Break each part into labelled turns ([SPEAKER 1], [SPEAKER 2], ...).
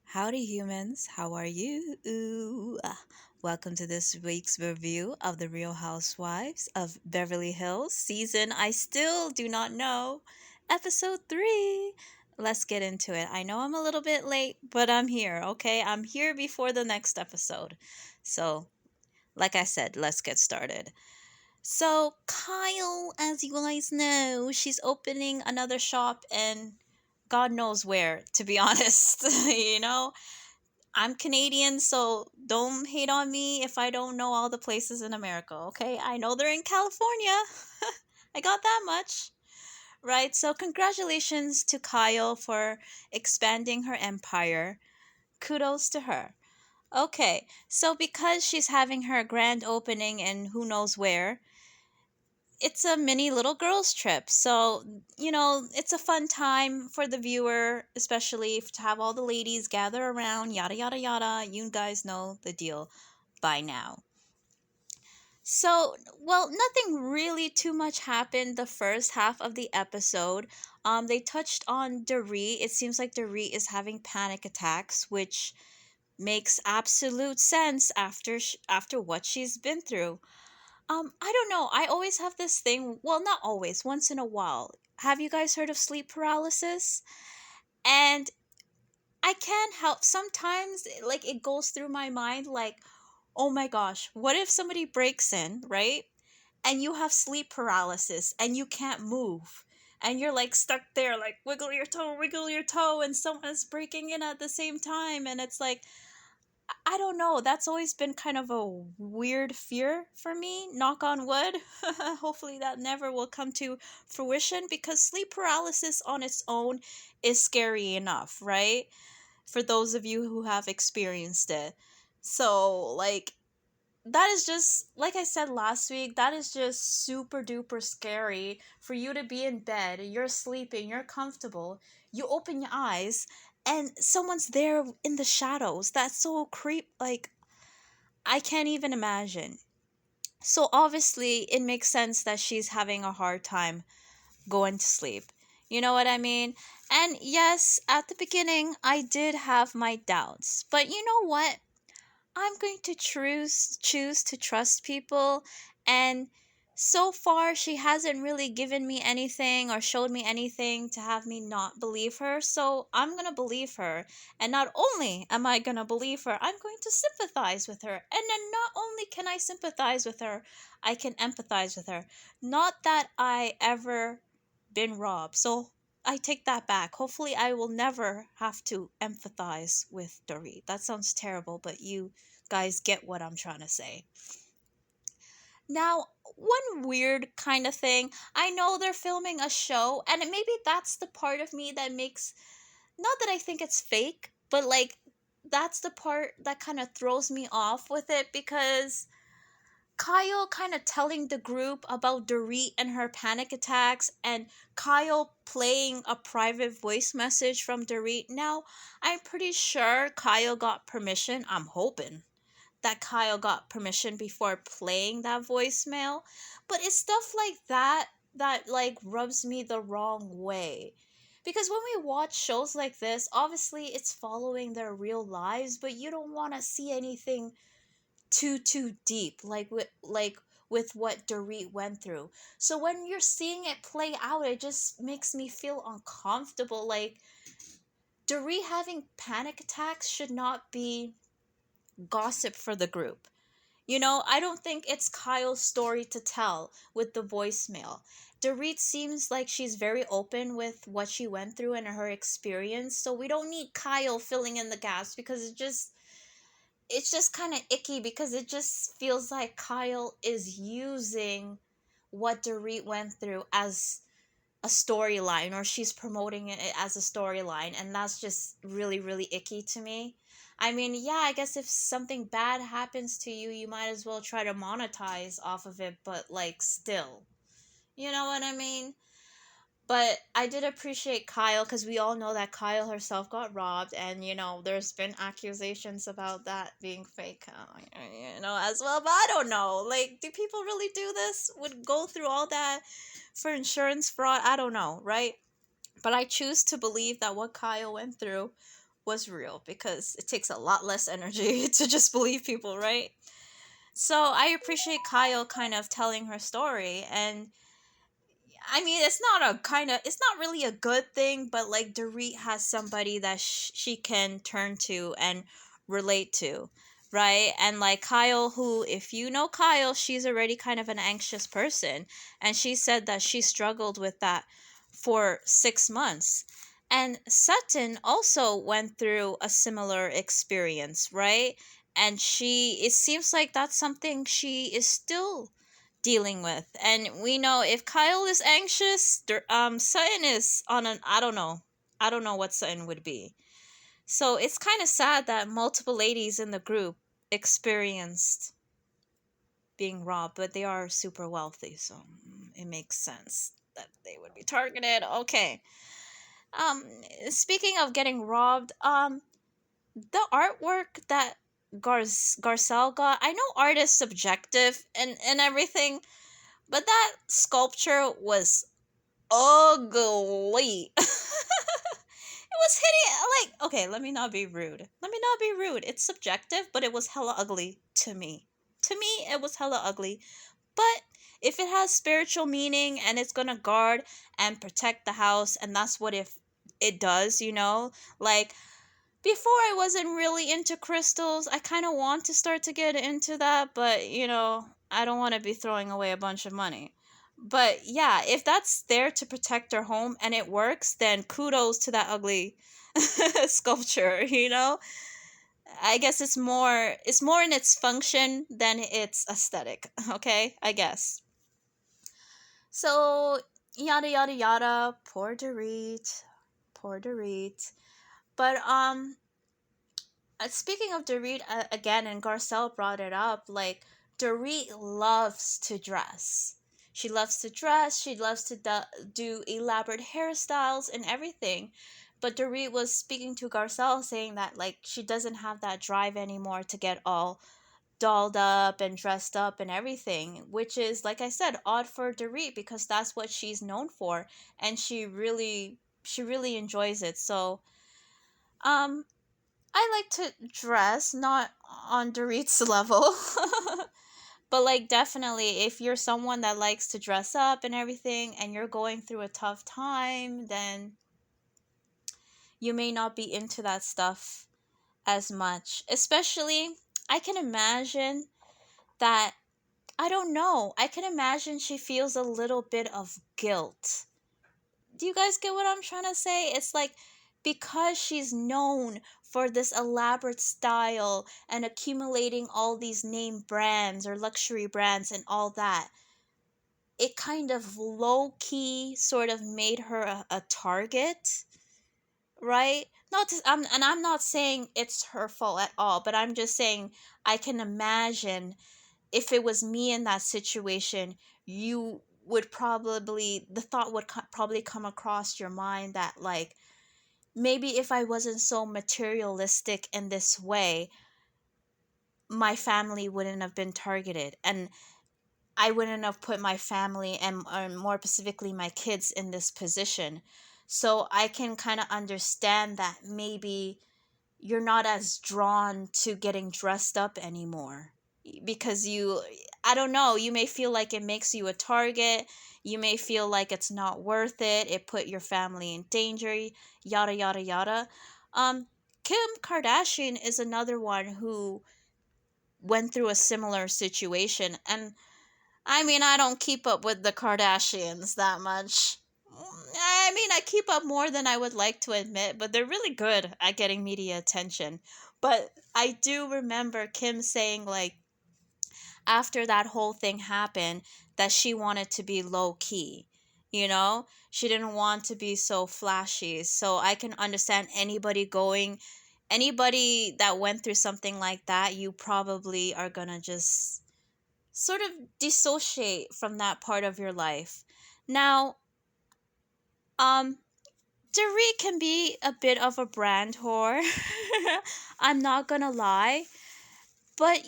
[SPEAKER 1] Howdy, humans. How are you? Welcome to this week's review of The Real Housewives of Beverly Hills, season I still do not know, episode 3. Let's get into it. I know I'm a little bit late, but I'm here, okay? I'm here before the next episode. So, like I said, let's get started. So, Kyle, as you guys know, she's opening another shop and God knows where, to be honest. I'm Canadian, so don't hate on me if I don't know all the places in America, okay? I know they're in California. I got that much. Right? So, congratulations to Kyle for expanding her empire. Kudos to her. Okay, so because she's having her grand opening in who knows where, it's a mini little girls trip. So, it's a fun time for the viewer, especially to have all the ladies gather around, yada, yada, yada. You guys know the deal by now. So, well, nothing really too much happened the first half of the episode. They touched on Dorit. It seems like Dorit is having panic attacks, which makes absolute sense after what she's been through. I don't know. I always have this thing. Well, not always. Once in a while. Have you guys heard of sleep paralysis? And I can't help. Sometimes, like, it goes through my mind, like, oh my gosh, what if somebody breaks in, right? And you have sleep paralysis and you can't move. And you're like stuck there, like, wiggle your toe, and someone's breaking in at the same time. And it's like, I don't know. That's always been kind of a weird fear for me. Knock on wood. Hopefully, that never will come to fruition because sleep paralysis on its own is scary enough, right? For those of you who have experienced it. So, like, that is just, like I said last week, that is just super duper scary for you to be in bed, you're sleeping, you're comfortable, you open your eyes, and someone's there in the shadows. That's so like, I can't even imagine. So obviously, it makes sense that she's having a hard time going to sleep. You know what I mean? And yes, at the beginning, I did have my doubts. But you know what? I'm going to choose to trust people, and so far she hasn't really given me anything or showed me anything to have me not believe her. So I'm going to believe her. And not only am I going to believe her, I'm going to sympathize with her. And then not only can I sympathize with her, I can empathize with her. Not that I ever been robbed. So I take that back. Hopefully, I will never have to empathize with Dorit. That sounds terrible, but you guys get what I'm trying to say. Now, one weird kind of thing, I know they're filming a show, and maybe that's the part of me that makes, not that I think it's fake, but like, that's the part that kind of throws me off with it because Kyle kind of telling the group about Dorit and her panic attacks, and Kyle playing a private voice message from Dorit. Now, I'm pretty sure Kyle got permission. I'm hoping that Kyle got permission before playing that voicemail. But it's stuff like that that like rubs me the wrong way. Because when we watch shows like this, obviously it's following their real lives, but you don't want to see anything too deep like with what Dorit went through. So when you're seeing it play out, it just makes me feel uncomfortable. Like, Dorit having panic attacks should not be gossip for the group. I don't think it's Kyle's story to tell with the voicemail. Dorit seems like she's very open with what she went through and her experience, so we don't need Kyle filling in the gaps because it's just kind of icky because it just feels like Kyle is using what Dorit went through as a storyline, or she's promoting it as a storyline, and that's just really really icky to me. I mean, yeah, I guess if something bad happens to you, you might as well try to monetize off of it, but like, still, you know what I mean? But I did appreciate Kyle because we all know that Kyle herself got robbed, and there's been accusations about that being fake, as well. But I don't know. Like, do people really do this? Would go through all that for insurance fraud? I don't know, right? But I choose to believe that what Kyle went through was real because it takes a lot less energy to just believe people, right? So I appreciate Kyle kind of telling her story. And I mean, it's not really a good thing, but like Dorit has somebody that she can turn to and relate to, right? And like Kyle, who, if you know Kyle, she's already kind of an anxious person. And she said that she struggled with that for 6 months. And Sutton also went through a similar experience, right? And it seems like that's something she is still dealing with. And we know if Kyle is anxious, Sutton is on an I don't know. I don't know what Sutton would be. So it's kind of sad that multiple ladies in the group experienced being robbed, but they are super wealthy, so it makes sense that they would be targeted. Okay. Um Speaking of getting robbed, the artwork that Garcelle got, I know art is subjective and everything, but that sculpture was ugly. It was hideous. Like, okay, let me not be rude. Let me not be rude. It's subjective, but it was hella ugly to me. To me, it was hella ugly. But if it has spiritual meaning and it's gonna guard and protect the house, and that's what if it does, like before I wasn't really into crystals. I kind of want to start to get into that, but I don't want to be throwing away a bunch of money. But yeah, if that's there to protect our home and it works, then kudos to that ugly sculpture. I guess it's more in its function than its aesthetic, okay? I guess. So, yada yada yada, poor Dorit. Poor Dorit. But speaking of Dorit, again, and Garcelle brought it up, like, Dorit loves to dress. She loves to dress, she loves to do elaborate hairstyles and everything. But Dorit was speaking to Garcelle saying that, like, she doesn't have that drive anymore to get all dolled up and dressed up and everything, which is, like I said, odd for Dorit because that's what she's known for. And she really enjoys it. So, um, I like to dress, not on Dorit's level. But like definitely if you're someone that likes to dress up and everything and you're going through a tough time, then you may not be into that stuff as much. Especially I can imagine that I don't know. I can imagine she feels a little bit of guilt. Do you guys get what I'm trying to say? It's like because she's known for this elaborate style and accumulating all these name brands or luxury brands and all that, it kind of low key sort of made her a target, right? Not to, and I'm not saying it's her fault at all, but I'm just saying I can imagine if it was me in that situation, you would probably the thought would probably come across your mind that, like, maybe if I wasn't so materialistic in this way, my family wouldn't have been targeted, and I wouldn't have put my family and more specifically my kids in this position. So I can kind of understand that maybe you're not as drawn to getting dressed up anymore because I don't know, you may feel like it makes you a target. You may feel like it's not worth it put your family in danger, yada yada yada. Kim Kardashian is another one who went through a similar situation. And I mean, I don't keep up with the Kardashians that much. I mean, I keep up more than I would like to admit, but they're really good at getting media attention. But I do remember Kim saying, like, after that whole thing happened, that she wanted to be low key. She didn't want to be so flashy. So I can understand anybody that went through something like that, you probably are gonna just sort of dissociate from that part of your life. Now, Um, Dorit can be a bit of a brand whore. I'm not gonna lie. But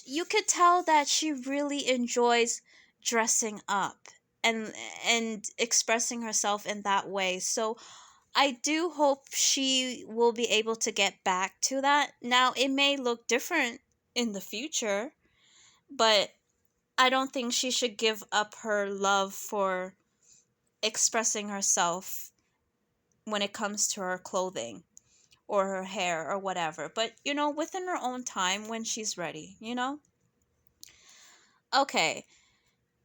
[SPEAKER 1] you could tell that she really enjoys dressing up and and expressing herself in that way. So I do hope she will be able to get back to that. Now, it may look different in the future, but I don't think she should give up her love for expressing herself when it comes to her clothing or her hair or whatever. But, within her own time when she's ready. Okay.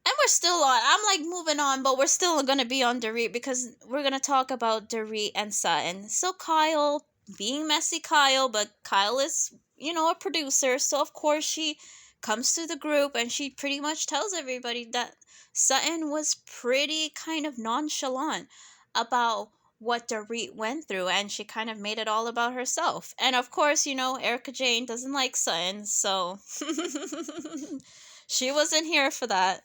[SPEAKER 1] And we're still on. I'm like moving on, but we're still gonna be on Dorit because we're gonna talk about Dorit and Sutton. So Kyle, being messy Kyle, but Kyle is, a producer, so of course she comes to the group and she pretty much tells everybody that Sutton was pretty kind of nonchalant about what Dorit went through, and she kind of made it all about herself. And of course, Erica Jane doesn't like Sutton, so she wasn't here for that.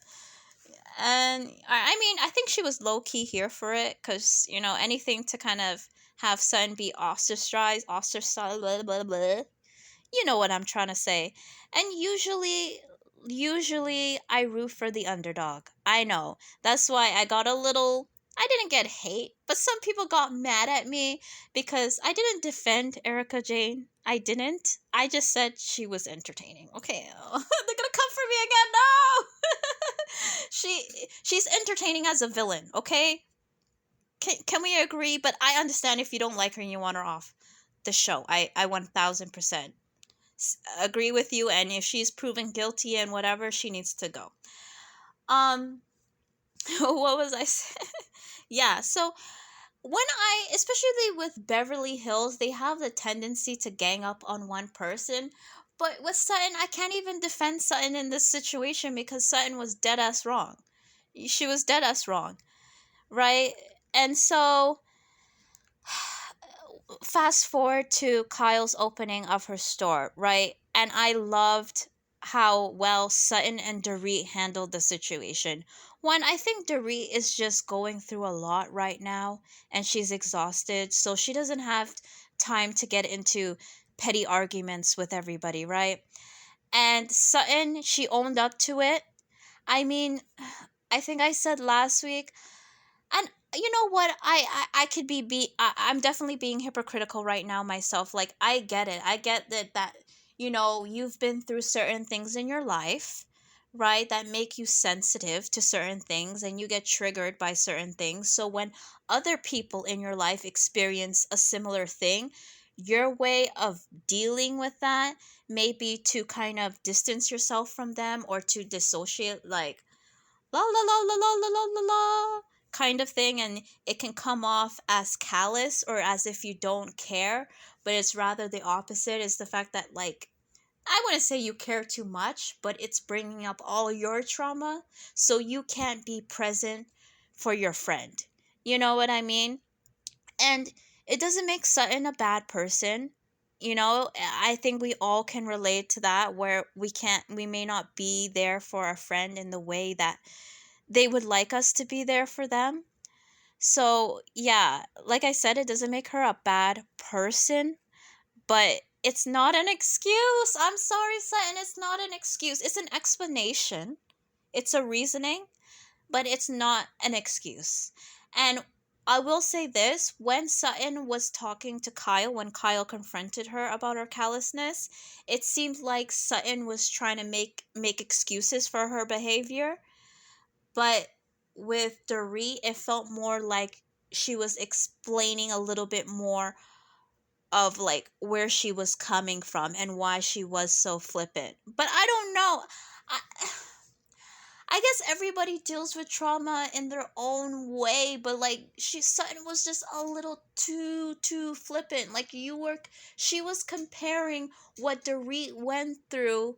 [SPEAKER 1] And I mean, I think she was low key here for it because, anything to kind of have Sun be ostracized, blah, blah, blah. You know what I'm trying to say. And usually I root for the underdog. I know. That's why I didn't get hate, but some people got mad at me because I didn't defend Erica Jane. I didn't. I just said she was entertaining. Okay. They're gonna come for me again. No. She's entertaining as a villain, okay? Can we agree? But I understand if you don't like her and you want her off the show. I 1000% agree with you, and if she's proven guilty and whatever, she needs to go. What was I saying? Yeah, so especially with Beverly Hills, they have the tendency to gang up on one person. But with Sutton, I can't even defend Sutton in this situation because Sutton was dead ass wrong. She was dead ass wrong, right? And so, fast forward to Kyle's opening of her store, right? And I loved how well Sutton and Dorit handled the situation. One, I think Dorit is just going through a lot right now and she's exhausted, so she doesn't have time to get into petty arguments with everybody, right? And Sutton, she owned up to it. I mean, I think I said last week, and you know what, I could I'm definitely being hypocritical right now myself. Like, I get it, I get that you've been through certain things in your life, right, that make you sensitive to certain things and you get triggered by certain things. So when other people in your life experience a similar thing, your way of dealing with that may be to kind of distance yourself from them or to dissociate, like la la la la la la la la la kind of thing, and it can come off as callous or as if you don't care, but it's rather the opposite. Is the fact that, like, I wouldn't say you care too much, but it's bringing up all your trauma so you can't be present for your friend. You know what I mean? And it doesn't make Sutton a bad person. I think we all can relate to that, where we may not be there for a friend in the way that they would like us to be there for them. So, yeah, like I said, it doesn't make her a bad person, but it's not an excuse. I'm sorry, Sutton, it's not an excuse. It's an explanation. It's a reasoning, but it's not an excuse. And I will say this, when Sutton was talking to Kyle, when Kyle confronted her about her callousness, it seemed like Sutton was trying to make excuses for her behavior. But with Dorit, it felt more like she was explaining a little bit more of like where she was coming from and why she was so flippant. But I don't know. I, I guess everybody deals with trauma in their own way, but like Sutton was just a little too flippant. Like she was comparing what Dorit went through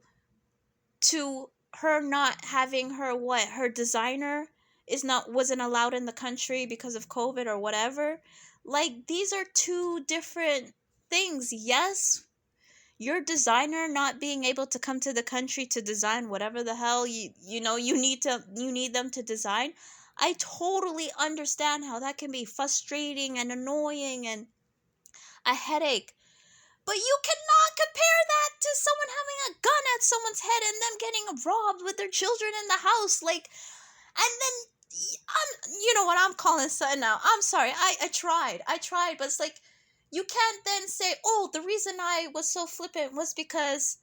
[SPEAKER 1] to her not having her designer wasn't allowed in the country because of COVID or whatever. Like, these are two different things. Yes, your designer not being able to come to the country to design whatever the hell you need them to design. I totally understand how that can be frustrating and annoying and a headache. But you cannot compare that to someone having a gun at someone's head and them getting robbed with their children in the house. Like, and then you know what, I'm calling son now. I'm sorry. I tried, but it's like you can't then say, "Oh, the reason I was so flippant was because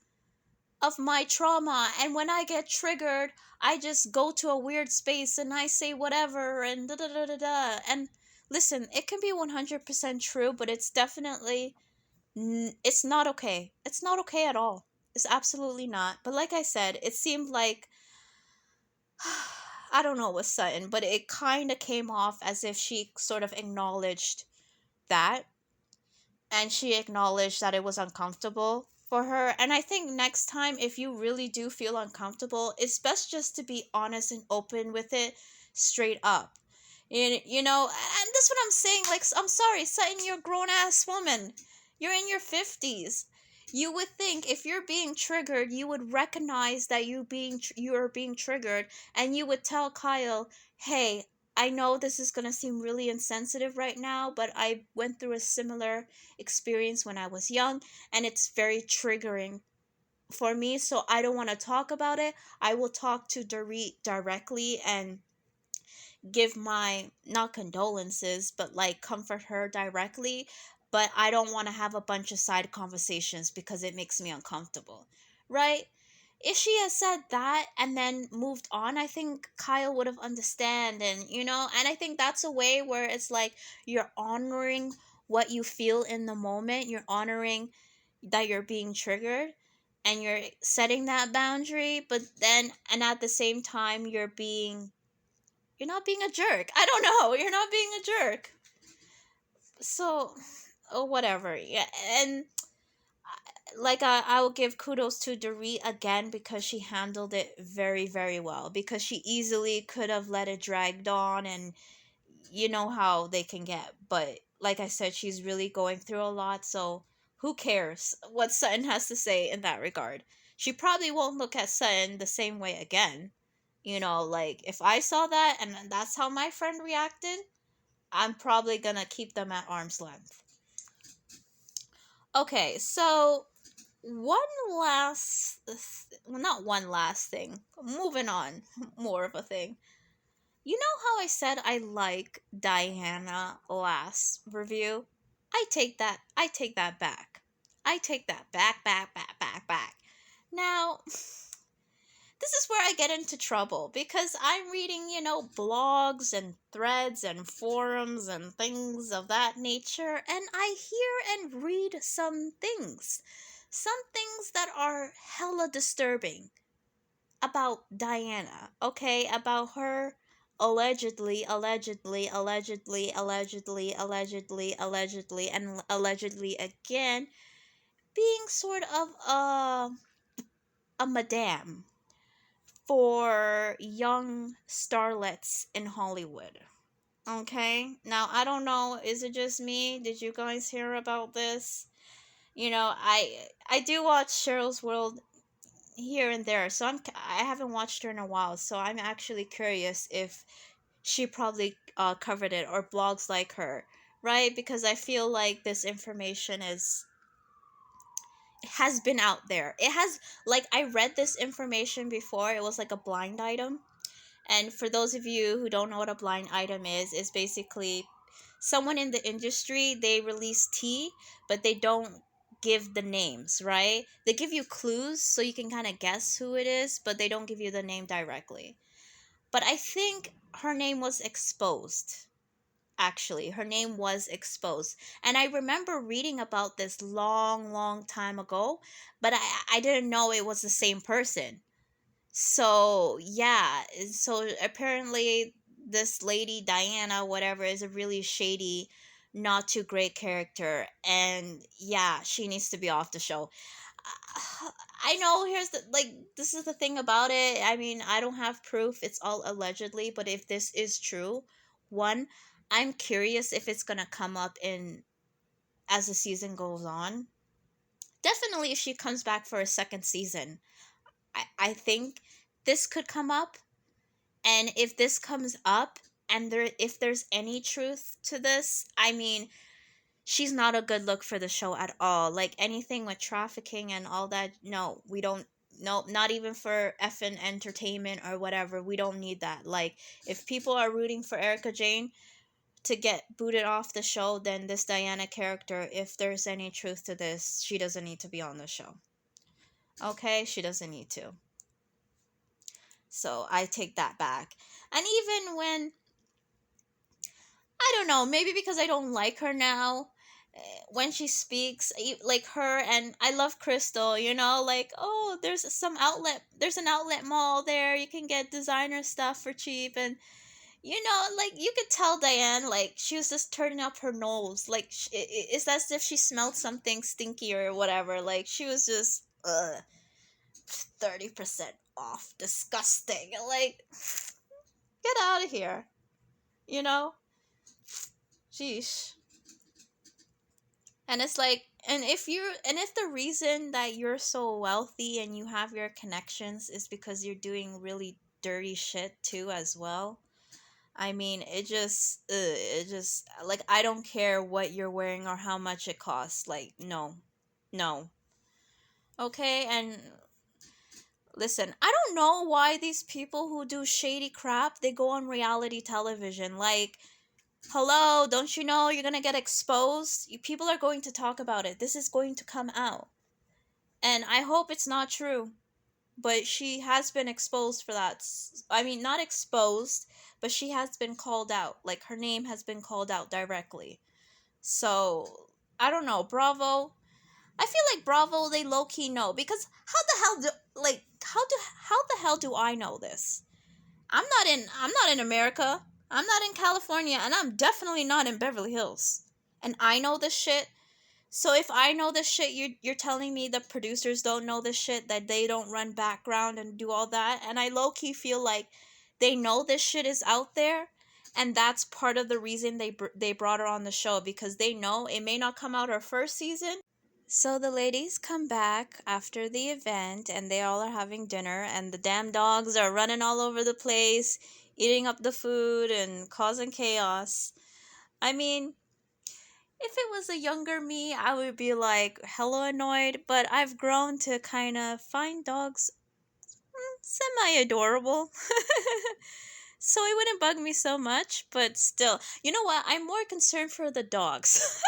[SPEAKER 1] of my trauma, and when I get triggered, I just go to a weird space and I say whatever and da da da da da." And listen, it can be 100% true, but it's definitely it's not okay. It's not okay at all. It's absolutely not. But like I said, it seemed like I don't know what Sutton, but it kind of came off as if she sort of acknowledged that, and she acknowledged that it was uncomfortable for her. And I think next time, if you really do feel uncomfortable, it's best just to be honest and open with it straight up. You know, and that's what I'm saying. Like, I'm sorry, Sutton, you're a grown ass woman. You're in your 50s. You would think if you're being triggered, you would recognize that you are being triggered, and you would tell Kyle, "Hey, I know this is going to seem really insensitive right now, but I went through a similar experience when I was young, and it's very triggering for me, so I don't want to talk about it. I will talk to Dorit directly and give my, not condolences, but like comfort her directly, but I don't want to have a bunch of side conversations because it makes me uncomfortable." Right? If she had said that and then moved on, I think Kyle would have understand. And and I think that's a way where it's like you're honoring what you feel in the moment. You're honoring that you're being triggered, and you're setting that boundary, but then, and at the same time, you're not being a jerk. I don't know. You're not being a jerk. So, oh, whatever. Yeah, and like I will give kudos to Dorit again because she handled it very, very well. Because she easily could have let it dragged on, and you know how they can get. But like I said, she's really going through a lot. So who cares what Sutton has to say in that regard? She probably won't look at Sutton the same way again. Like if I saw that and that's how my friend reacted, I'm probably gonna keep them at arm's length. Okay, so one well, not one last thing. Moving on, more of a thing. You know how I said I like Diana last review? I take that back. I take that back. Now, this is where I get into trouble because I'm reading, blogs and threads and forums and things of that nature, and I hear and read some things. Some things that are hella disturbing about Diana, okay? About her allegedly, and allegedly again being sort of a madame for young starlets in Hollywood. Okay? Now, I don't know, is it just me? Did you guys hear about this? I do watch Cheryl's World here and there, so I haven't watched her in a while, so I'm actually curious if she probably covered it, or blogs like her, right? Because I feel like this information has been out there. It has, like, I read this information before. It was like a blind item. And for those of you who don't know what a blind item is basically someone in the industry, they release tea, but they don't give the names, right? They give you clues so you can kind of guess who it is, but they don't give you the name directly. But I think her name was exposed. Actually, her name was exposed. And I remember reading about this long, long time ago, but I didn't know it was the same person. So, yeah. So, apparently, this lady, Diana, whatever, is a really shady, not too great character. And, yeah, she needs to be off the show. I know, this is the thing about it. I mean, I don't have proof. It's all allegedly. But if this is true, one, I'm curious if it's gonna come up in as the season goes on. Definitely if she comes back for a second season. I think this could come up. And if this comes up, and if there's any truth to this, I mean, she's not a good look for the show at all. Like anything with trafficking and all that, no, we don't. No, not even for effing entertainment or whatever. We don't need that. Like, if people are rooting for Erica Jane to get booted off the show, then this Diana character, if there's any truth to this, she doesn't need to be on the show. Okay? She doesn't need to. So I take that back. And even when, I don't know, maybe because I don't like her now, when she speaks, like her, and I love Crystal, like, oh, there's an outlet mall there, you can get designer stuff for cheap, and like, you could tell Diane, like, she was just turning up her nose, like, it's as if she smelled something stinky or whatever, like, she was just, 30% off, disgusting, like, get out of here, you know? Sheesh. And it's like, and if the reason that you're so wealthy and you have your connections is because you're doing really dirty shit too as well, I mean, it just, like, I don't care what you're wearing or how much it costs. Like, no, no. Okay, and listen, I don't know why these people who do shady crap, they go on reality television. Like, hello, don't you know you're gonna get exposed? People are going to talk about it. This is going to come out. And I hope it's not true. But she has been exposed for that. I mean, not exposed, but she has been called out. Like, her name has been called out directly. So, I don't know. Bravo. I feel like Bravo, they low-key know. Because how the hell do I know this? I'm not in America. I'm not in California, and I'm definitely not in Beverly Hills. And I know this shit. So if I know this shit, you're telling me the producers don't know this shit, that they don't run background and do all that, and I low-key feel like they know this shit is out there, and that's part of the reason they brought her on the show, because they know it may not come out her first season. So the ladies come back after the event, and they all are having dinner, and the damn dogs are running all over the place, eating up the food and causing chaos. I mean, if it was a younger me, I would be like hella annoyed, but I've grown to kind of find dogs semi adorable. So it wouldn't bug me so much, but still, you know what? I'm more concerned for the dogs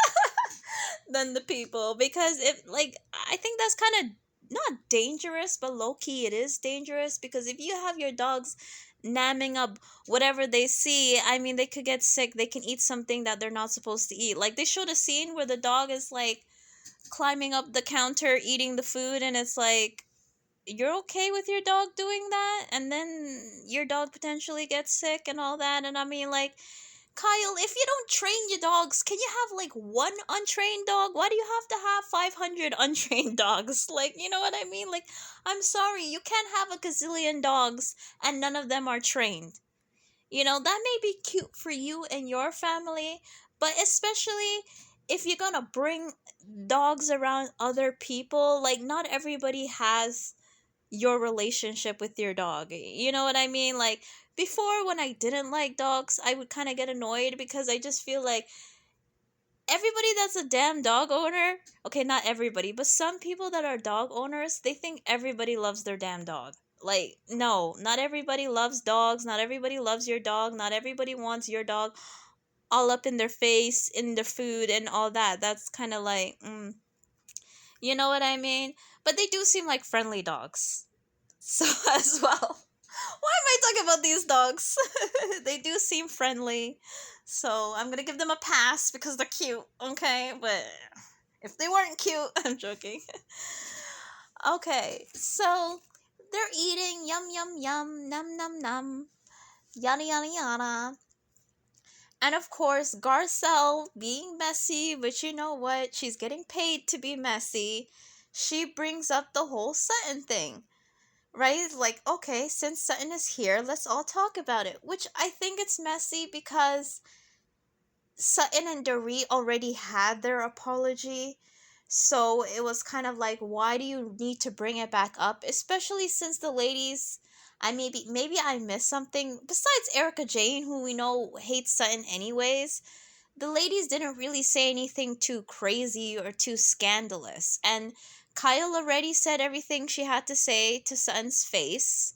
[SPEAKER 1] than the people, because I think that's kind of not dangerous, but low key it is dangerous, because if you have your dogs namming up whatever they see, I mean, they could get sick. They can eat something that they're not supposed to eat. Like, they showed a scene where the dog is like climbing up the counter eating the food, and it's like, you're okay with your dog doing that, and then your dog potentially gets sick and all that. And I mean, like, Kyle, if you don't train your dogs, can you have like one untrained dog? Why do you have to have 500 untrained dogs? Like, you know what I mean? Like, I'm sorry, you can't have a gazillion dogs and none of them are trained. That may be cute for you and your family, but especially if you're gonna bring dogs around other people, like, not everybody has your relationship with your dog. You know what I mean? Like, before, when I didn't like dogs, I would kind of get annoyed, because I just feel like everybody that's a damn dog owner, okay, not everybody, but some people that are dog owners, they think everybody loves their damn dog. Like, no, not everybody loves dogs. Not everybody loves your dog. Not everybody wants your dog all up in their face, in their food, and all that. That's kind of like, you know what I mean? But they do seem like friendly dogs. So, as well. Why am I talking about these dogs? They do seem friendly. So, I'm gonna give them a pass because they're cute, okay? But if they weren't cute, I'm joking. Okay, so they're eating, yum yum yum, num num num, yada yada yada. And of course, Garcelle being messy, but you know what? She's getting paid to be messy. She brings up the whole Sutton thing. Right? Like, okay, since Sutton is here, let's all talk about it. Which I think it's messy because Sutton and Dorit already had their apology. So it was kind of like, why do you need to bring it back up? Especially since the ladies Maybe I missed something. Besides Erica Jane, who we know hates Sutton anyways, the ladies didn't really say anything too crazy or too scandalous. And Kyle already said everything she had to say to Sutton's face.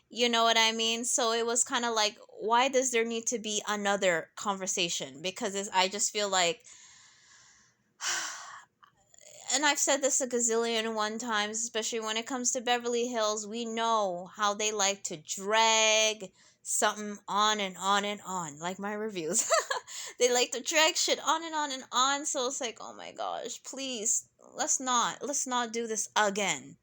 [SPEAKER 1] You know what I mean? So it was kind of like, why does there need to be another conversation? Because I just feel like, and I've said this a gazillion and one times, especially when it comes to Beverly Hills, we know how they like to drag something on and on and on, like my reviews. They like to drag shit on and on and on. So it's like, oh my gosh, please, let's not do this again,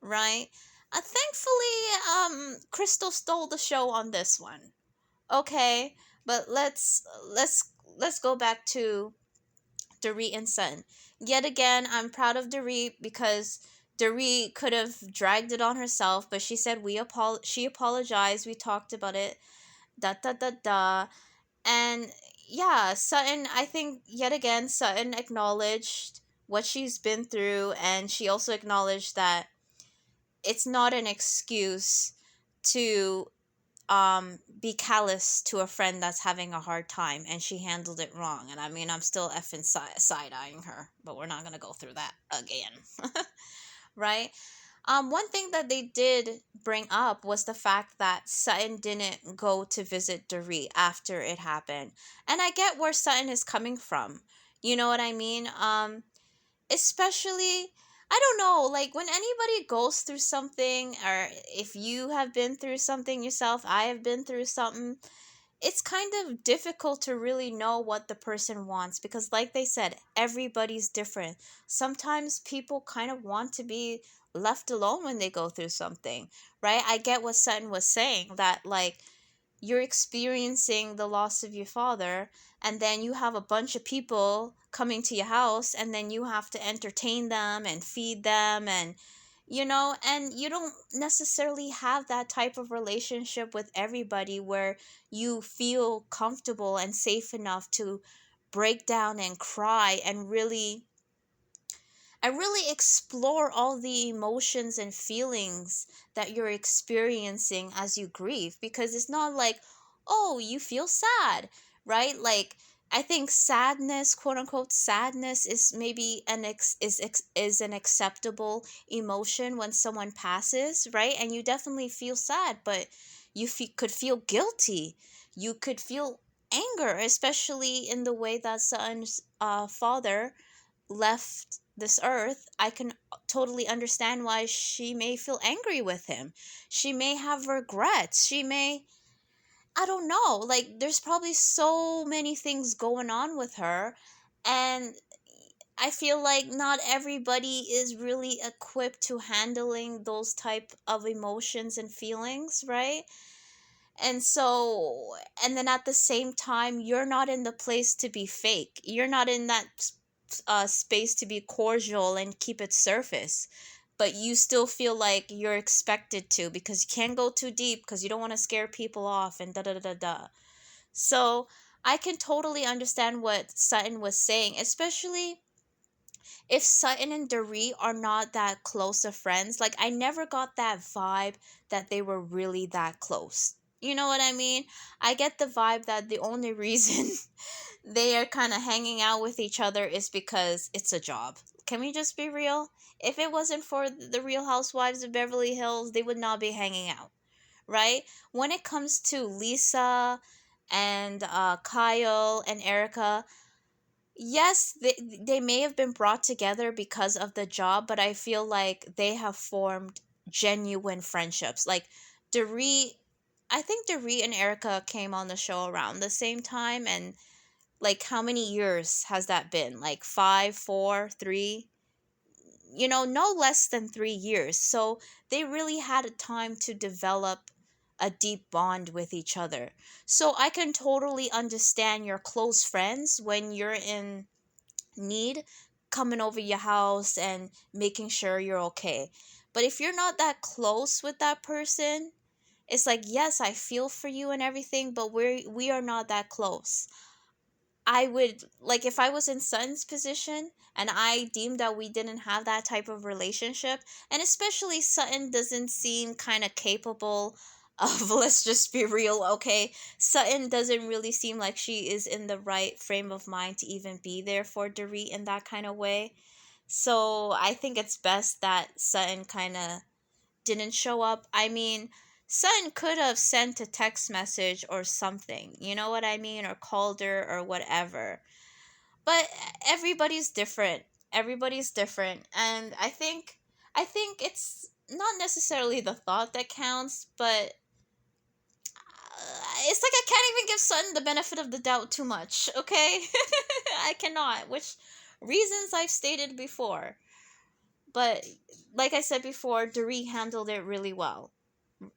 [SPEAKER 1] right? Thankfully, Crystal stole the show on this one. Okay, but let's go back to Dorit and Sutton. Yet again, I'm proud of Dorit because Dorit could have dragged it on herself, but she said she apologized. We talked about it. Da da da da. And yeah, Sutton, I think yet again Sutton acknowledged what she's been through, and she also acknowledged that it's not an excuse to be callous to a friend that's having a hard time, and she handled it wrong. And I mean, I'm still effing side-eyeing her, but we're not going to go through that again. Right. One thing that they did bring up was the fact that Sutton didn't go to visit Dorit after it happened. And I get where Sutton is coming from. You know what I mean? Especially, I don't know, like when anybody goes through something, or if you have been through something yourself, I have been through something, it's kind of difficult to really know what the person wants because, like they said, everybody's different. Sometimes people kind of want to be left alone when they go through something, right? I get what Sutton was saying, that like you're experiencing the loss of your father, and then you have a bunch of people coming to your house, and then you have to entertain them and feed them, and and you don't necessarily have that type of relationship with everybody where you feel comfortable and safe enough to break down and cry and really explore all the emotions and feelings that you're experiencing as you grieve, because it's not like, oh, you feel sad, right? Like, I think sadness, quote unquote sadness, is maybe is an acceptable emotion when someone passes, right? And you definitely feel sad, but could feel guilty, you could feel anger, especially in the way that Sutton's father left this earth. I can totally understand why she may feel angry with him. She may have regrets. I don't know. Like, there's probably so many things going on with her. And I feel like not everybody is really equipped to handling those type of emotions and feelings, right? And so, and then at the same time, you're not in the place to be fake. You're not in that space to be cordial and keep it surface. But you still feel like you're expected to, because you can't go too deep because you don't want to scare people off and da da da da da. So I can totally understand what Sutton was saying, especially if Sutton and Dorit are not that close of friends. Like, I never got that vibe that they were really that close. You know what I mean? I get the vibe that the only reason they are kind of hanging out with each other is because it's a job. Can we just be real? If it wasn't for the Real Housewives of Beverly Hills, they would not be hanging out, right? When it comes to Lisa and Kyle and Erica, yes, they may have been brought together because of the job, but I feel like they have formed genuine friendships. Like, Dorit, I think Dorit and Erica came on the show around the same time, and like, how many years has that been? Like 5, 4, 3? No less than 3 years. So they really had a time to develop a deep bond with each other. So I can totally understand your close friends when you're in need coming over your house and making sure you're okay. But if you're not that close with that person, it's like, yes, I feel for you and everything, but we are not that close. I would, like, if I was in Sutton's position and I deemed that we didn't have that type of relationship, and especially Sutton doesn't seem kind of capable of, let's just be real, okay? Sutton doesn't really seem like she is in the right frame of mind to even be there for Dorit in that kind of way. So I think it's best that Sutton kind of didn't show up. I mean, Sutton could have sent a text message or something, you know what I mean? Or called her or whatever. But everybody's different. Everybody's different. And I think it's not necessarily the thought that counts, but it's like I can't even give Sutton the benefit of the doubt too much, okay? I cannot, which reasons I've stated before. But like I said before, Dorit handled it really well.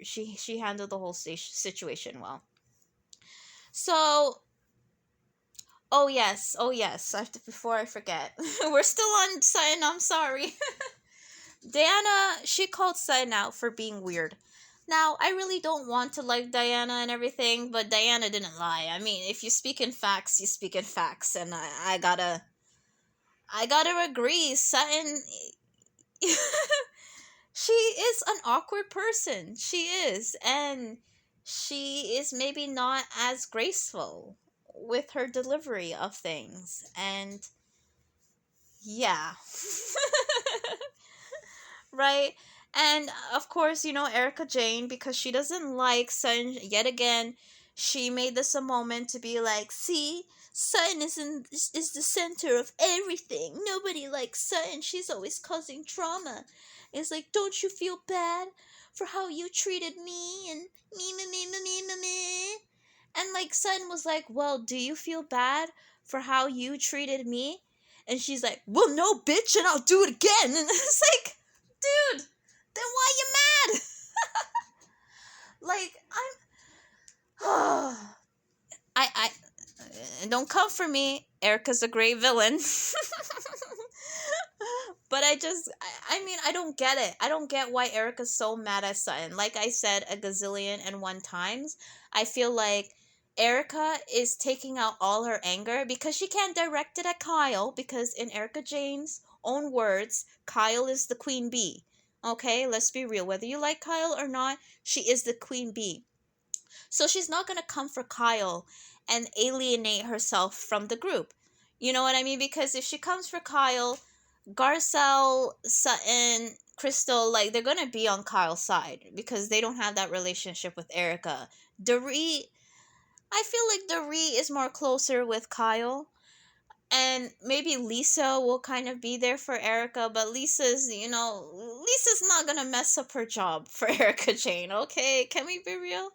[SPEAKER 1] She handled the whole situation well. So, oh yes. Before I forget, we're still on Sutton. I'm sorry. Diana, she called Sutton out for being weird. Now, I really don't want to like Diana and everything, but Diana didn't lie. I mean, if you speak in facts, you speak in facts, and I gotta agree. Sutton, she is an awkward person. She is. And she is maybe not as graceful with her delivery of things. And yeah. Right? And of course, Erica Jane, because she doesn't like Sutton yet again, she made this a moment to be like, see, Sutton is the center of everything. Nobody likes Sutton. She's always causing drama. It's like, don't you feel bad for how you treated me and me. And like Sutton was like, well, do you feel bad for how you treated me? And she's like, well, no, bitch, and I'll do it again. And it's like, dude, then why you mad? Like, I'm I don't come for me. Erica's a great villain. But I mean, I don't get it. I don't get why Erica's so mad at Sutton. Like I said a gazillion and one times, I feel like Erica is taking out all her anger because she can't direct it at Kyle, because in Erica Jane's own words, Kyle is the queen bee. Okay, let's be real. Whether you like Kyle or not, she is the queen bee. So she's not going to come for Kyle and alienate herself from the group. You know what I mean? Because if she comes for Kyle, Garcelle, Sutton, Crystal, like, they're going to be on Kyle's side because they don't have that relationship with Erica. Dorit, I feel like Dorit is more closer with Kyle. And maybe Lisa will kind of be there for Erica, but Lisa's not going to mess up her job for Erica Jane, okay? Can we be real?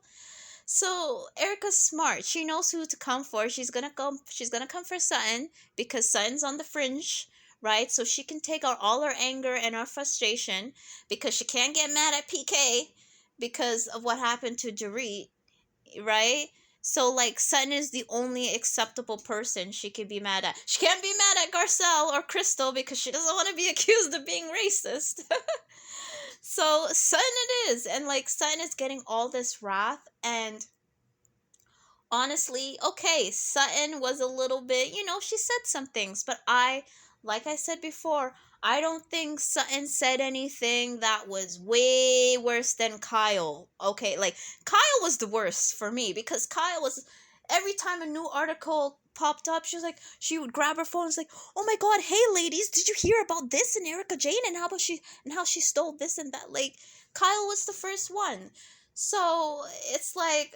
[SPEAKER 1] So Erica's smart. She knows who to come for. She's gonna come for Sutton because Sutton's on the fringe, right? So she can take out all her anger and her frustration because she can't get mad at PK because of what happened to Dorit, right? So like Sutton is the only acceptable person she could be mad at. She can't be mad at Garcelle or Crystal because she doesn't want to be accused of being racist. So Sutton it is, and like Sutton is getting all this wrath, and honestly, okay, Sutton was a little bit, she said some things, but like I said before, I don't think Sutton said anything that was way worse than Kyle. Okay, like Kyle was the worst for me because Kyle was, every time a new article popped up, she would grab her phone and was like, oh my god, hey ladies, did you hear about this and Erica Jane and how she stole this and that? Like, Kyle was the first one. So it's like,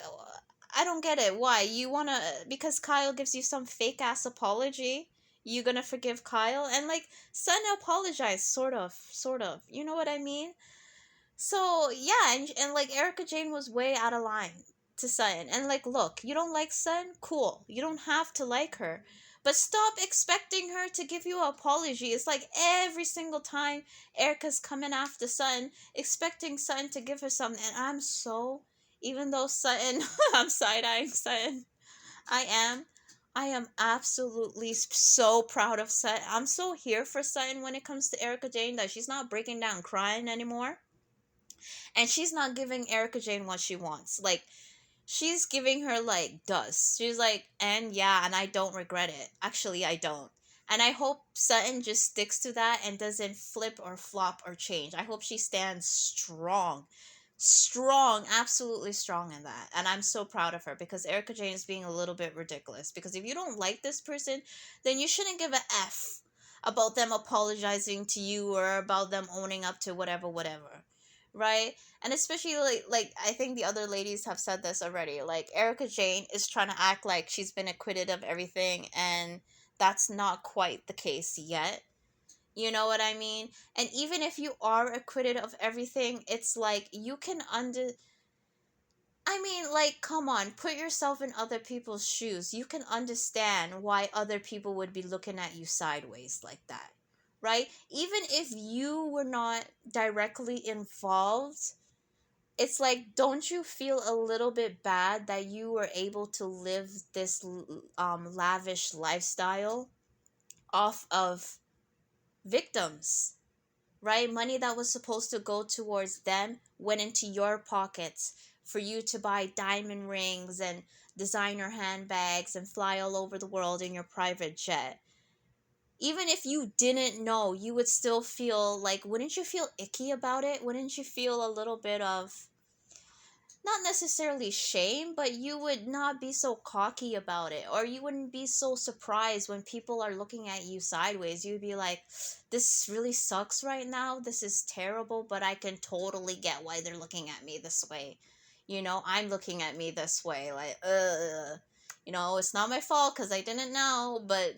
[SPEAKER 1] I don't get it. Why? You wanna, because Kyle gives you some fake ass apology, you gonna forgive Kyle? And like, Sutton apologized, sort of. You know what I mean? So yeah, and like Erica Jane was way out of line to Sutton. And like, look, you don't like Sutton? Cool. You don't have to like her. But stop expecting her to give you an apology. It's like every single time Erica's coming after Sutton, expecting Sutton to give her something. And even though Sutton, I'm side-eyeing Sutton. I am. I am absolutely so proud of Sutton. I'm so here for Sutton when it comes to Erica Jane that she's not breaking down crying anymore. And she's not giving Erica Jane what she wants. Like, she's giving her like dust. She's like, and yeah, and I don't regret it. Actually, I don't. And I hope Sutton just sticks to that and doesn't flip or flop or change. I hope she stands strong. Strong, absolutely strong in that. And I'm so proud of her because Erica Jane is being a little bit ridiculous. Because if you don't like this person, then you shouldn't give a F about them apologizing to you or about them owning up to whatever, whatever. Right? And especially like I think the other ladies have said this already. Like Erica Jane is trying to act like she's been acquitted of everything, and that's not quite the case yet. You know what I mean? And even if you are acquitted of everything, it's like you can I mean, like, come on, put yourself in other people's shoes. You can understand why other people would be looking at you sideways like that, right? Even if you were not directly involved, it's like, don't you feel a little bit bad that you were able to live this lavish lifestyle off of victims, right? Money that was supposed to go towards them went into your pockets for you to buy diamond rings and designer handbags and fly all over the world in your private jet. Even if you didn't know, you would still feel like, wouldn't you feel icky about it? Wouldn't you feel a little bit of, not necessarily shame, but you would not be so cocky about it, or you wouldn't be so surprised when people are looking at you sideways. You'd be like, this really sucks right now, this is terrible, but I can totally get why they're looking at me this way. I'm looking at me this way, like, it's not my fault because I didn't know, but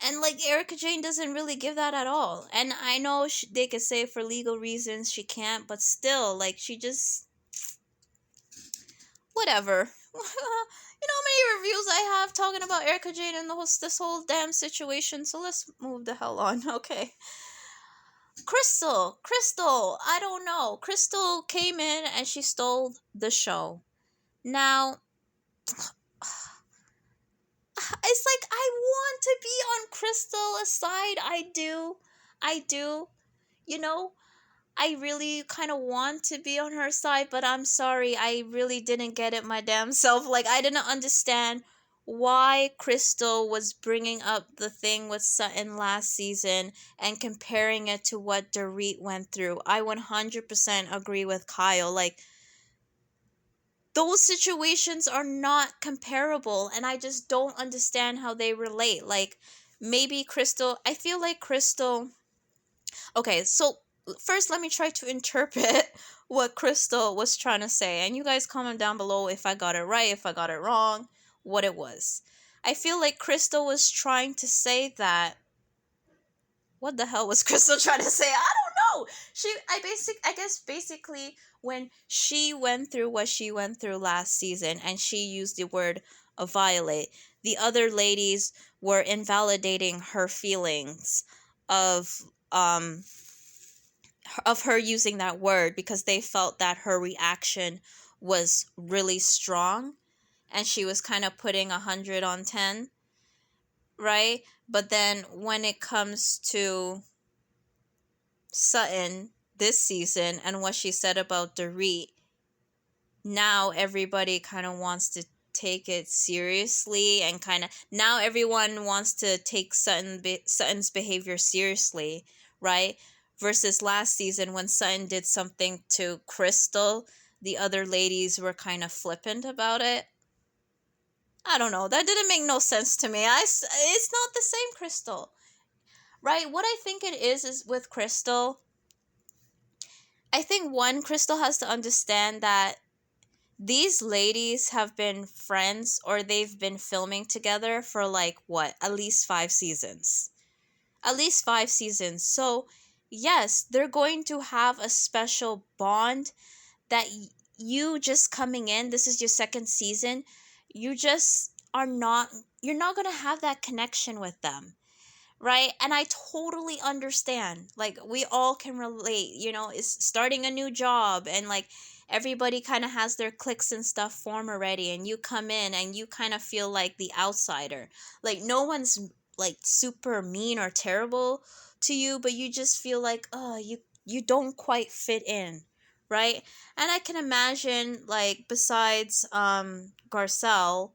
[SPEAKER 1] and like Erica Jane doesn't really give that at all. And I know they could say for legal reasons she can't, but still, like, she just, whatever. You know how many reviews I have talking about Erica Jane and this whole damn situation. So let's move the hell on, okay? Crystal, I don't know. Crystal came in and she stole the show. Now, it's like I want to be on Crystal's side. I do. You know, I really kind of want to be on her side, but I'm sorry, I really didn't get it my damn self. Like, I didn't understand why Crystal was bringing up the thing with Sutton last season and comparing it to what Dorit went through. I 100% agree with Kyle. Like, those situations are not comparable, and I just don't understand how they relate. Like, maybe Crystal, I feel like Crystal. Okay, so first let me try to interpret what Crystal was trying to say. And you guys comment down below if I got it right, if I got it wrong, what it was. I feel like Crystal was trying to say that, what the hell was Crystal trying to say? I don't know. I guess basically when she went through what she went through last season and she used the word violate, the other ladies were invalidating her feelings of um of her using that word because they felt that her reaction was really strong and she was kind of putting 100 on 10, right? But then when it comes to Sutton this season and what she said about Dorit, now everybody kind of wants to take it seriously, and kind of now everyone wants to take Sutton's behavior seriously, right? Versus last season when Sutton did something to Crystal, the other ladies were kind of flippant about it. I don't know. That didn't make no sense to me. It's not the same Crystal, right? What I think it is with Crystal, I think one, Crystal has to understand that these ladies have been friends or they've been filming together for like what, at least 5 seasons. At least 5 seasons. So, yes, they're going to have a special bond that you just coming in, this is your second season, you just are not, you're not going to have that connection with them. Right? And I totally understand. Like, we all can relate, it's starting a new job and like everybody kind of has their cliques and stuff form already, and you come in and you kind of feel like the outsider. Like, no one's like super mean or terrible to you, but you just feel like, oh, you don't quite fit in, right? And I can imagine, like, besides Garcelle,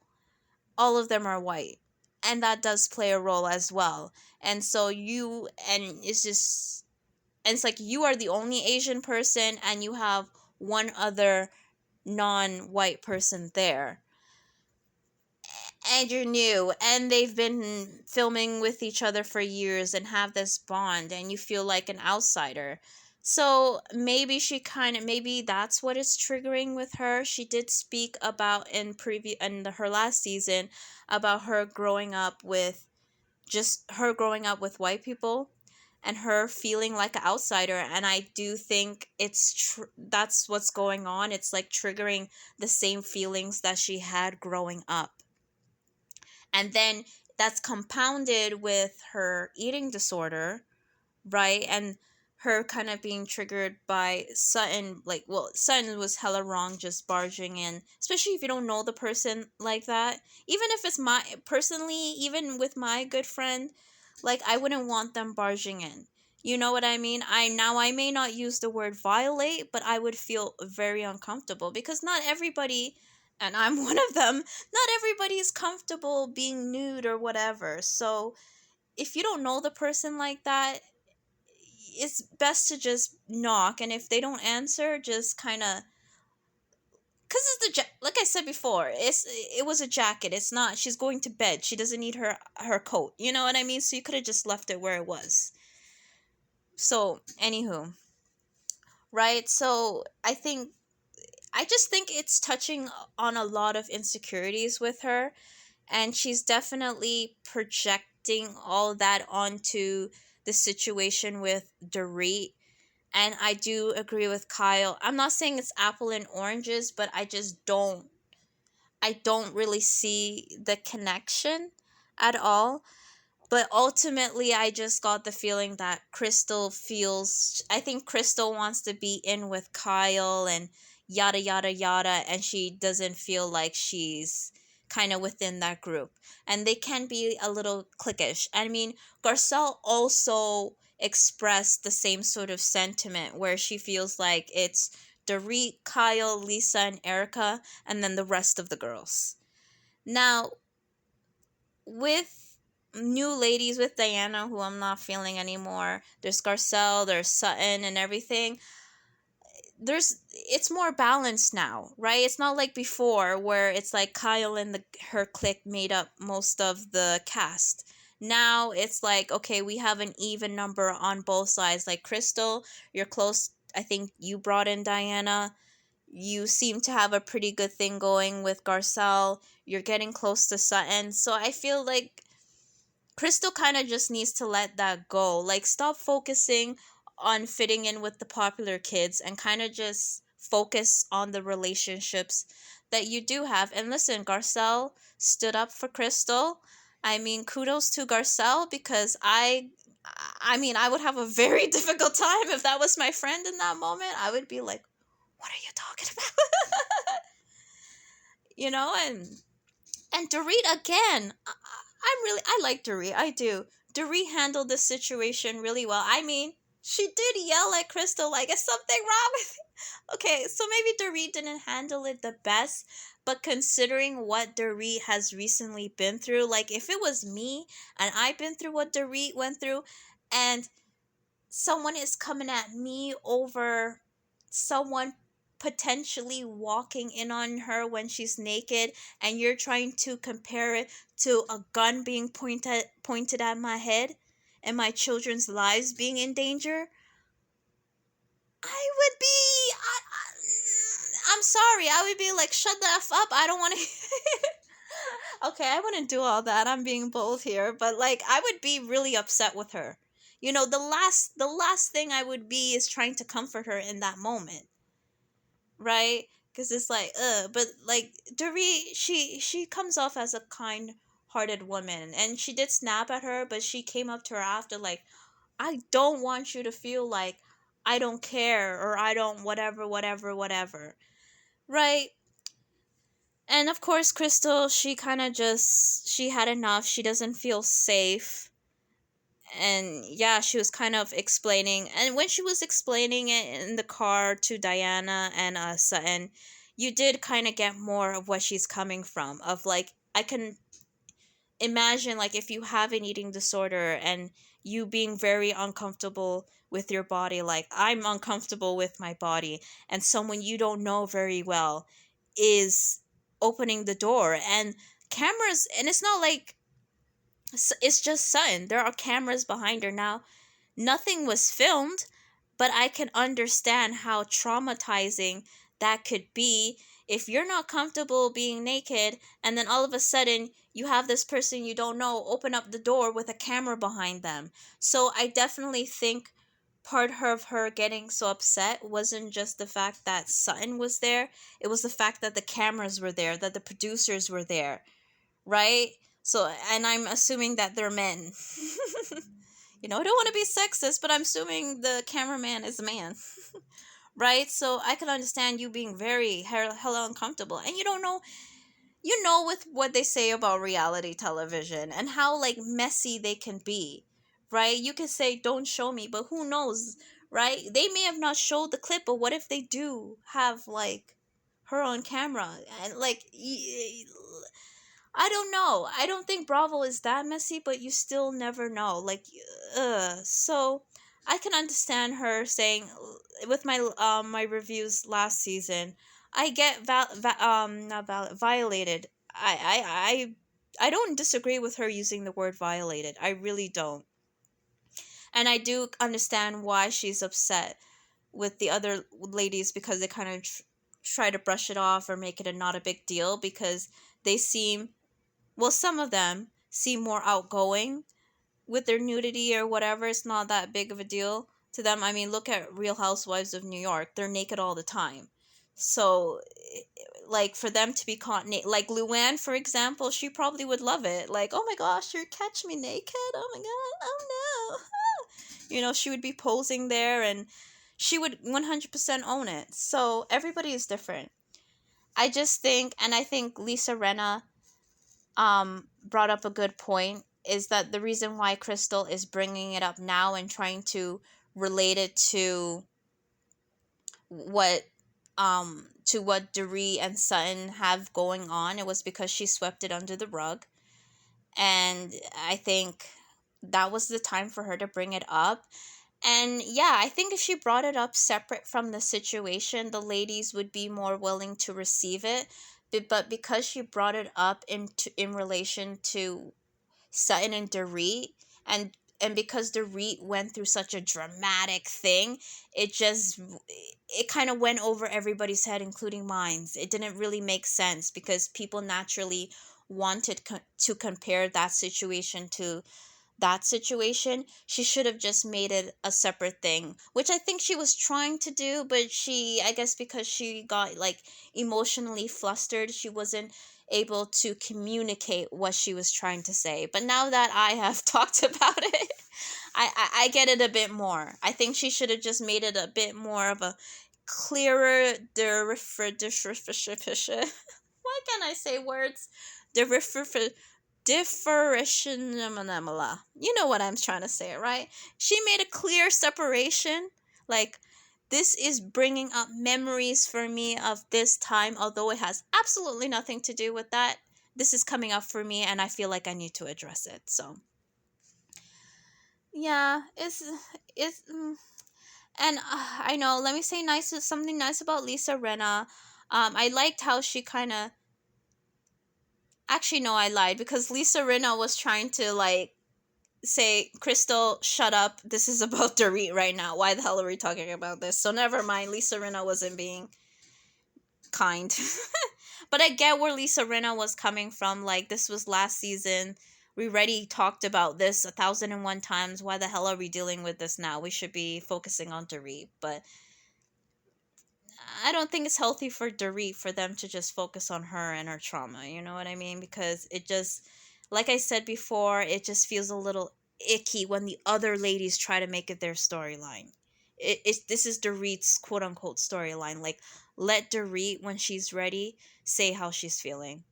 [SPEAKER 1] all of them are white, and that does play a role as well. And so you and it's just and it's like you are the only Asian person, and you have one other non-white person there, and you're new, and they've been filming with each other for years and have this bond, and you feel like an outsider. So maybe maybe that's what is triggering with her. She did speak about her last season about her growing up with white people, and her feeling like an outsider. And I do think that's what's going on. It's like triggering the same feelings that she had growing up. And then that's compounded with her eating disorder, right? And her kind of being triggered by Sutton. Like, well, Sutton was hella wrong just barging in, especially if you don't know the person like that. Even if it's even with my good friend, like, I wouldn't want them barging in. You know what I mean? I may not use the word violate, but I would feel very uncomfortable because not everybody, and I'm one of them, not everybody is comfortable being nude or whatever. So if you don't know the person like that, it's best to just knock, and if they don't answer, just kind of, because like I said before, it was a jacket. It's not, she's going to bed, she doesn't need her coat, you know what I mean? So you could have just left it where it was. So anywho, right? So I just think it's touching on a lot of insecurities with her, and she's definitely projecting all that onto the situation with Dorit. And I do agree with Kyle. I'm not saying it's apple and oranges, but I don't really see the connection at all. But ultimately, I just got the feeling that I think Crystal wants to be in with Kyle and yada, yada, yada. And she doesn't feel like she's kind of within that group. And they can be a little cliquish. I mean, Garcelle also expressed the same sort of sentiment where she feels like it's Dorit, Kyle, Lisa, and Erica, and then the rest of the girls. Now, with new ladies, with Diana, who I'm not feeling anymore, there's Garcelle, there's Sutton, and everything. It's more balanced now, right? It's not like before where it's like Kyle and her clique made up most of the cast. Now it's like, okay, we have an even number on both sides. Like Crystal, you're close. I think you brought in Diana. You seem to have a pretty good thing going with Garcelle. You're getting close to Sutton. So I feel like Crystal kind of just needs to let that go. Like, stop focusing on fitting in with the popular kids and kind of just focus on the relationships that you do have. And listen, Garcelle stood up for Crystal. I mean, kudos to Garcelle, because I would have a very difficult time if that was my friend in that moment. I would be like, what are you talking about? You know, and Dorit again. I like Dorit. I do. Dorit handled the situation really well. I mean, she did yell at Crystal like, is something wrong with you? Okay, so maybe Dorit didn't handle it the best, but considering what Dorit has recently been through, like, if it was me and I've been through what Dorit went through, and someone is coming at me over someone potentially walking in on her when she's naked, and you're trying to compare it to a gun being pointed at my head and my children's lives being in danger, I would be I'm sorry, I would be like, shut the F up, I don't want to. Okay, I wouldn't do all that, I'm being bold here, but like, I would be really upset with her. You know, the last thing I would be is trying to comfort her in that moment, right? Because it's like, but like Dorit, she comes off as a kind-hearted woman, and she did snap at her, but she came up to her after like, I don't want you to feel like I don't care, or I don't whatever, whatever, whatever, right? And of course, Crystal, she kind of just, she had enough. She doesn't feel safe. And yeah, she was kind of explaining, and when she was explaining it in the car to Diana and Sutton, you did kind of get more of what she's coming from, of like, I can imagine, like, if you have an eating disorder and you being very uncomfortable with your body, like I'm uncomfortable with my body, and someone you don't know very well is opening the door, and cameras, and it's not like it's just Sutton. There are cameras behind her now. Nothing was filmed, but I can understand how traumatizing that could be if you're not comfortable being naked, and then all of a sudden you have this person you don't know open up the door with a camera behind them. So I definitely think part of her getting so upset wasn't just the fact that Sutton was there, it was the fact that the cameras were there, that the producers were there, right? So, and I'm assuming that they're men. I don't want to be sexist, but I'm assuming the cameraman is a man, right? So I can understand you being very hella uncomfortable, and you don't know, with what they say about reality television and how like messy they can be, right? You can say don't show me, but who knows, right? They may have not showed the clip, but what if they do have like her on camera, and like I don't know. I don't think Bravo is that messy, but you still never know. Like, so I can understand her saying, with my reviews last season, I get not violated. I don't disagree with her using the word violated. I really don't, and I do understand why she's upset with the other ladies, because they kind of try to brush it off or make it a not a big deal, because they seem, well, some of them seem more outgoing with their nudity or whatever. It's not that big of a deal to them. I mean, look at Real Housewives of New York. They're naked all the time. So, like, for them to be caught naked, like Luann, for example, she probably would love it. Like, oh my gosh, you catch me naked? Oh my god, oh no. She would be posing there, and she would 100% own it. So, everybody is different. I just think, and I think Lisa Renna brought up a good point, is that the reason why Crystal is bringing it up now and trying to relate it what what Doree and Sutton have going on, it was because she swept it under the rug, and I think that was the time for her to bring it up. And yeah, I think if she brought it up separate from the situation, the ladies would be more willing to receive it. But because she brought it up in relation to Sutton and Dorit, and because Dorit went through such a dramatic thing, it kind of went over everybody's head, including mine. It didn't really make sense, because people naturally wanted to compare that situation. She should have just made it a separate thing, which I think she was trying to do, but I guess because she got like emotionally flustered, she wasn't able to communicate what she was trying to say. But now that I have talked about it, I get it a bit more. I think she should have just made it a bit more of a clearer why can't I say words? Differentiation. You know what I'm trying to say, right? She made a clear separation. Like, this is bringing up memories for me of this time, although it has absolutely nothing to do with that. This is coming up for me, and I feel like I need to address it. So, yeah, and I know. Let me say something nice about Lisa Renna. I liked how she kind of. Actually, no, I lied, because Lisa Rinna was trying to like say, Crystal, shut up. This is about Dorit right now. Why the hell are we talking about this? So never mind. Lisa Rinna wasn't being kind. But I get where Lisa Rinna was coming from. Like, this was last season. We already talked about this 1,001 times. Why the hell are we dealing with this now? We should be focusing on Dorit. But I don't think it's healthy for Dorit for them to just focus on her and her trauma. You know what I mean? Because it just, like I said before, it just feels a little icky when the other ladies try to make it their storyline. This is Dorit's quote unquote storyline. Like, let Dorit, when she's ready, say how she's feeling.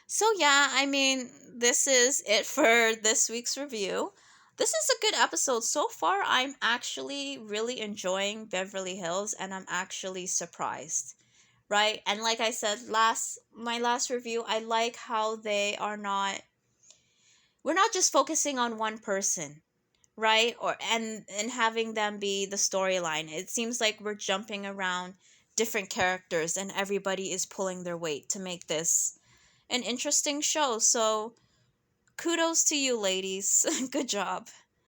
[SPEAKER 1] So yeah, I mean, this is it for this week's review. This is a good episode. So far, I'm actually really enjoying Beverly Hills and I'm actually surprised. Right? And like I said last my last review, I like how they are not we're not just focusing on one person, right? Or and having them be the storyline. It seems like we're jumping around different characters and everybody is pulling their weight to make this an interesting show. So kudos to you ladies. Good job.